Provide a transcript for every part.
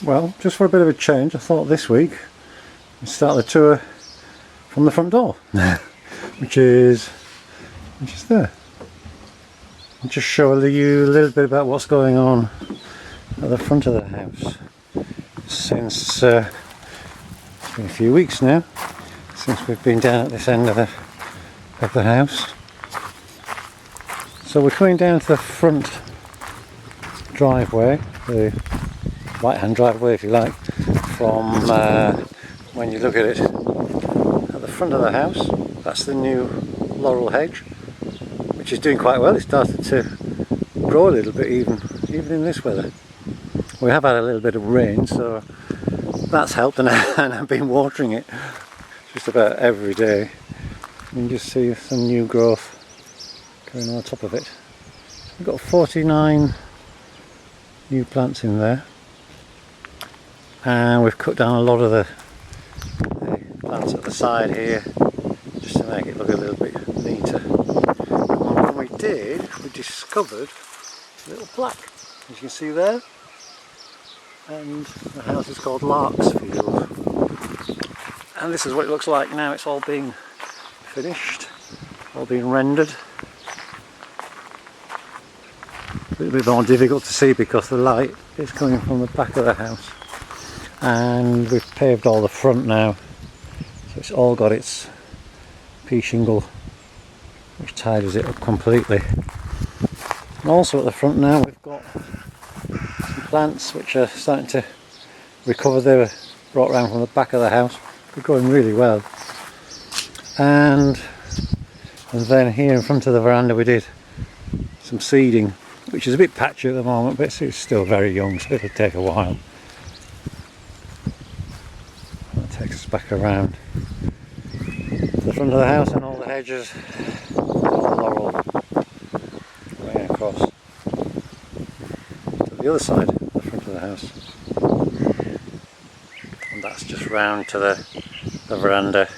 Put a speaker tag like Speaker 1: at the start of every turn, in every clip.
Speaker 1: Well, just for a bit of a change, I thought this week we'd start the tour from the front door, which is there. I'll just show you a little bit about what's going on at the front of the house. Since it's been a few weeks now since we've been down at this end of the house. So we're coming down to the front driveway, the right-hand driveway if you like, from when you look at it at the front of the house. That's the new laurel hedge, which is doing quite well. It started to grow a little bit even in this weather. We have had a little bit of rain, so that's helped, and I've been watering it just about every day. You can just see some new growth going on top of it. We've got 49 new plants in there, and we've cut down a lot of the plants at the side here just to make it look a little bit neater. And when we did, we discovered a little plaque, as you can see there, and the house is called Larksfield, and this is what it looks like now. It's all been finished, all been rendered. A little bit more difficult to see because the light is coming from the back of the house, and we've paved all the front now, so it's all got its pea shingle which tidies it up completely. And also at the front now we've got some plants which are starting to recover. They were brought around from the back of the house. They're going really well. And then here in front of the veranda we did some seeding, which is a bit patchy at the moment, but it's still very young, so it'll take a while. That takes us back around to the front of the house, and all the hedges, all laurel, going across to the other side of the front of the house. And that's just round to the veranda.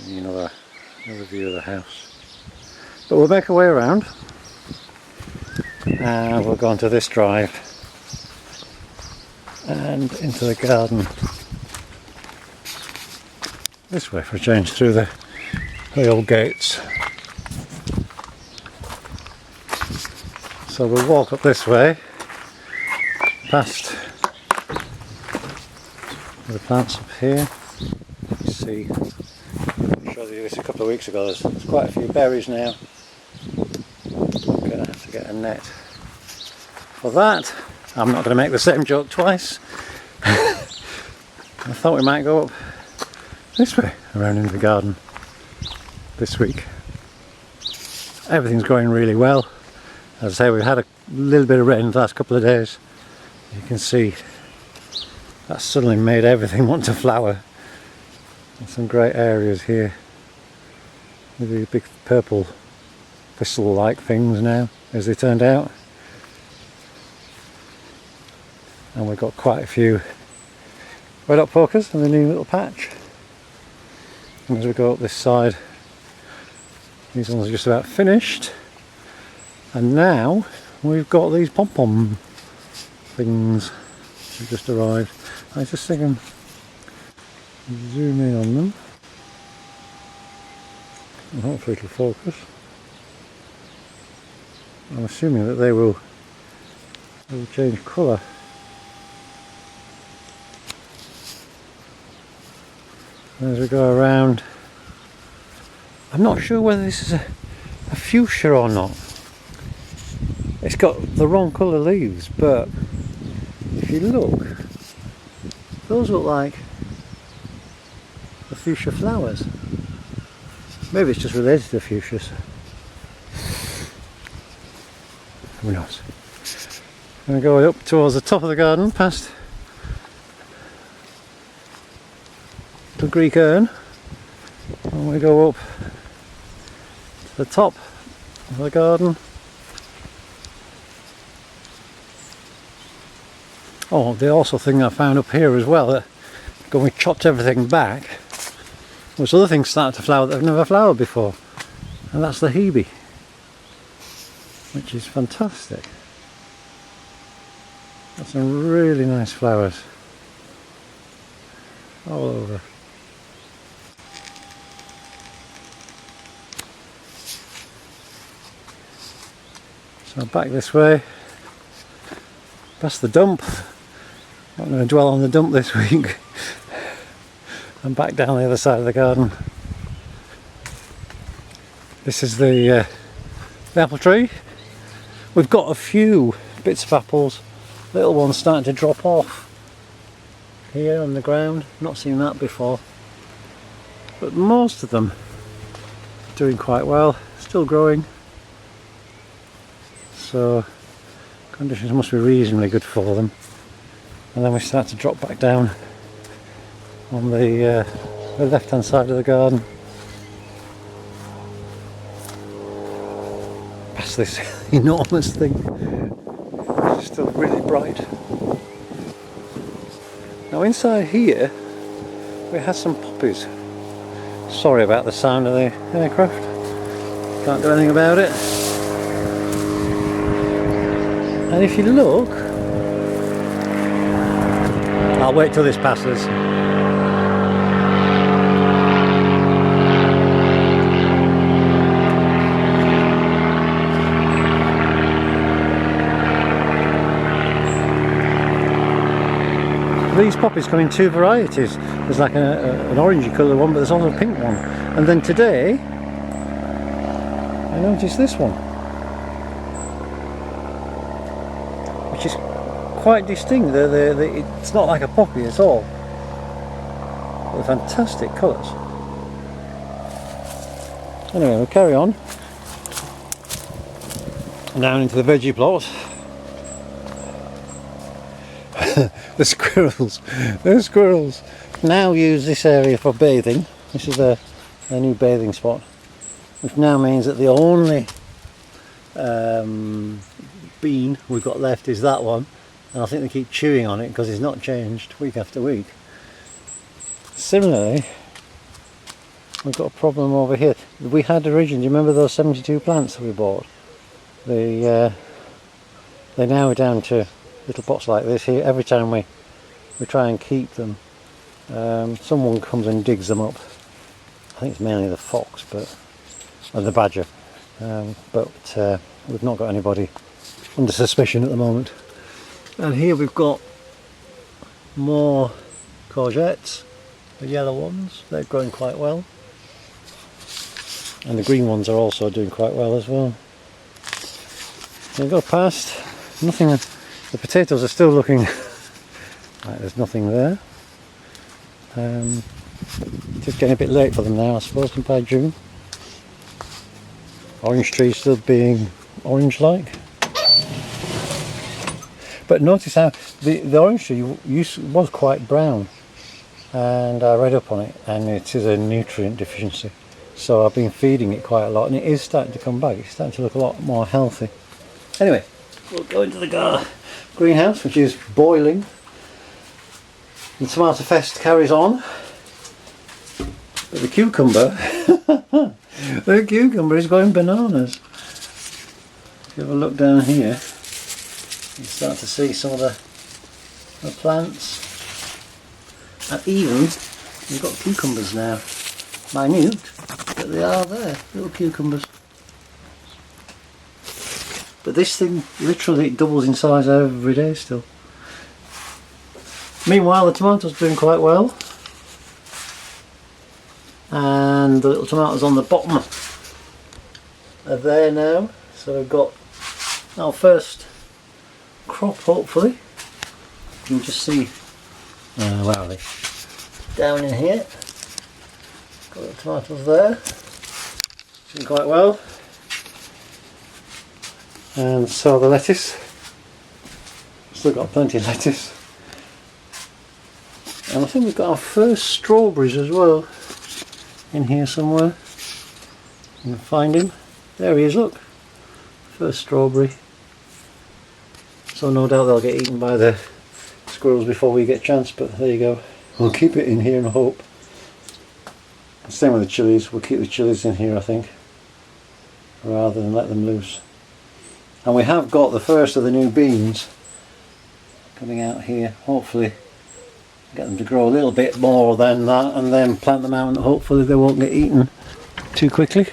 Speaker 1: And another view of the house. But we'll make our way around, and we'll go onto this drive and into the garden this way for a change, through the old gates. So we'll walk up this way past the plants up here. You see, I showed you this a couple of weeks ago. There's quite a few berries now. I'm going to have to get a net for that. I'm not going to make the same joke twice. I thought we might go up this way around into the garden this week. Everything's going really well. As I say, we've had a little bit of rain the last couple of days. You can see that suddenly made everything want to flower. There's some great areas here with these big purple thistle-like things now, as they turned out. And we've got quite a few red hot pokers in the new little patch. And as we go up this side, these ones are just about finished. And now we've got these pom-pom things that have just arrived. I just think I can zoom in on them, and hopefully it'll focus. I'm assuming that they will change colour. As we go around, I'm not sure whether this is a fuchsia or not. It's got the wrong colour leaves, but if you look, those look like the fuchsia flowers. Maybe it's just related to fuchsias. Who knows? I'm going up towards the top of the garden, past the Greek urn, and we go up to the top of the garden. Oh, the also thing I found up here as well, that when we chopped everything back, was other things started to flower that have never flowered before, and that's the hebe, which is fantastic. Got some really nice flowers all over. So back this way, past the dump. Not going to dwell on the dump this week. And back down the other side of the garden. This is the apple tree. We've got a few bits of apples, little ones starting to drop off here on the ground. Not seen that before. But most of them doing quite well, still growing. So conditions must be reasonably good for them. And then we start to drop back down on the left hand side of the garden. Past this enormous thing. It's still really bright. Now inside here we had some poppies. Sorry about the sound of the aircraft. Can't do anything about it. And if you look, I'll wait till this passes. These poppies come in two varieties. There's like an orangey colour one, but there's also a pink one. And then today, I noticed this one, which is quite distinct. It's not like a poppy at all. They're fantastic colours. Anyway, we'll carry on down into the veggie plot. The squirrels now use this area for bathing. This is a new bathing spot, which now means that the only bean we've got left is that one, and I think they keep chewing on it because it's not changed week after week. Similarly, we've got a problem over here. We had originally, do you remember those 72 plants that we bought? They're now down to little pots like this here. Every time we try and keep them, someone comes and digs them up. I think it's mainly the fox, or the badger, but we've not got anybody under suspicion at the moment. And here we've got more courgettes, the yellow ones. They're growing quite well, and the green ones are also doing quite well as well. We go past, nothing. The potatoes are still looking like there's nothing there. Just getting a bit late for them now, I suppose, compared to June. Orange tree still being orange-like. But notice how the orange tree was quite brown, and I read up on it, and it is a nutrient deficiency. So I've been feeding it quite a lot, and it is starting to come back. It's starting to look a lot more healthy. Anyway, we'll go into the greenhouse, which is boiling. The tomato fest carries on. But the cucumber, the cucumber is going bananas. If you have a look down here, you start to see some of the plants. And even, we've got cucumbers now. Minute, but they are there, little cucumbers. But this thing, literally, it doubles in size every day still. Meanwhile, the tomatoes doing quite well. And the little tomatoes on the bottom are there now. So we've got our first crop, hopefully. You can just see, where are they? Down in here. Got the tomatoes there. Doing quite well. And so the lettuce. Still got plenty of lettuce. And I think we've got our first strawberries as well. In here somewhere. You can find him. There he is, look. First strawberry. So no doubt they'll get eaten by the squirrels before we get a chance, but there you go. We'll keep it in here and hope. Same with the chilies. We'll keep the chilies in here, I think, rather than let them loose. And we have got the first of the new beans coming out here. Hopefully get them to grow a little bit more than that, and then plant them out and hopefully they won't get eaten too quickly.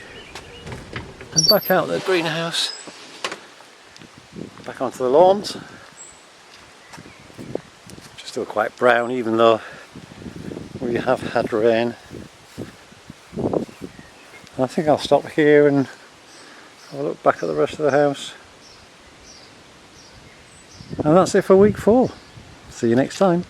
Speaker 1: And back out the greenhouse, back onto the lawns. Just still quite brown even though we have had rain. And I think I'll stop here and have a look back at the rest of the house. And that's it for week 4. See you next time.